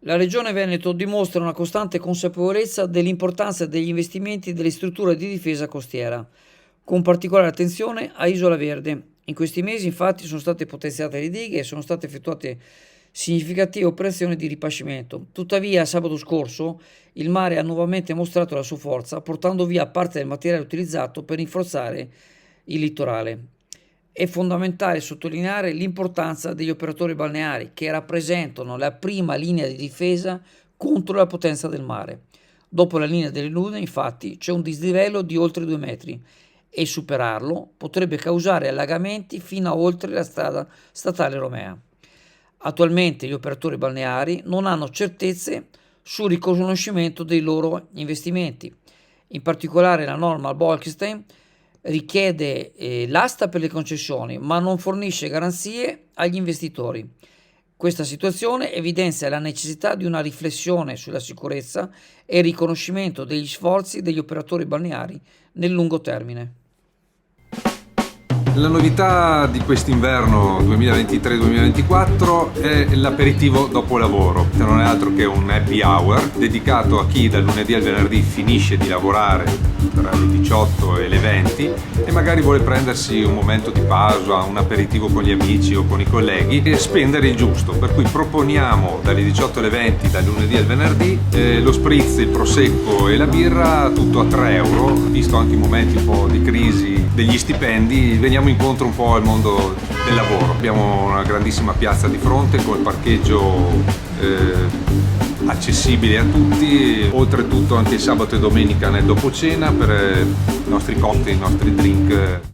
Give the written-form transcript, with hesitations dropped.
La Regione Veneto dimostra una costante consapevolezza dell'importanza degli investimenti delle strutture di difesa costiera, con particolare attenzione a Isola Verde. In questi mesi, infatti, sono state potenziate le dighe e sono state effettuate significative operazioni di ripascimento. Tuttavia, sabato scorso, il mare ha nuovamente mostrato la sua forza, portando via parte del materiale utilizzato per rinforzare il litorale. È fondamentale sottolineare l'importanza degli operatori balneari che rappresentano la prima linea di difesa contro la potenza del mare. Dopo la linea delle dune, infatti, c'è un dislivello di oltre 2 metri e superarlo potrebbe causare allagamenti fino a oltre la strada statale Romea. Attualmente gli operatori balneari non hanno certezze sul riconoscimento dei loro investimenti. In particolare la norma Bolkestein richiede l'asta per le concessioni, ma non fornisce garanzie agli investitori. Questa situazione evidenzia la necessità di una riflessione sulla sicurezza e il riconoscimento degli sforzi degli operatori balneari nel lungo termine. La novità di quest'inverno 2023-2024 è l'aperitivo dopo lavoro, che non è altro che un happy hour dedicato a chi dal lunedì al venerdì finisce di lavorare tra le 18 e le 20 e magari vuole prendersi un momento di pausa, un aperitivo con gli amici o con i colleghi e spendere il giusto, per cui proponiamo dalle 18 alle 20 dal lunedì al venerdì lo spritz, il prosecco e la birra tutto a 3 euro, visto anche i momenti un po' di crisi degli stipendi, veniamo incontro un po' al mondo del lavoro. Abbiamo una grandissima piazza di fronte con il parcheggio accessibile a tutti, oltretutto anche il sabato e domenica nel dopo cena per i nostri cocktail, i nostri drink.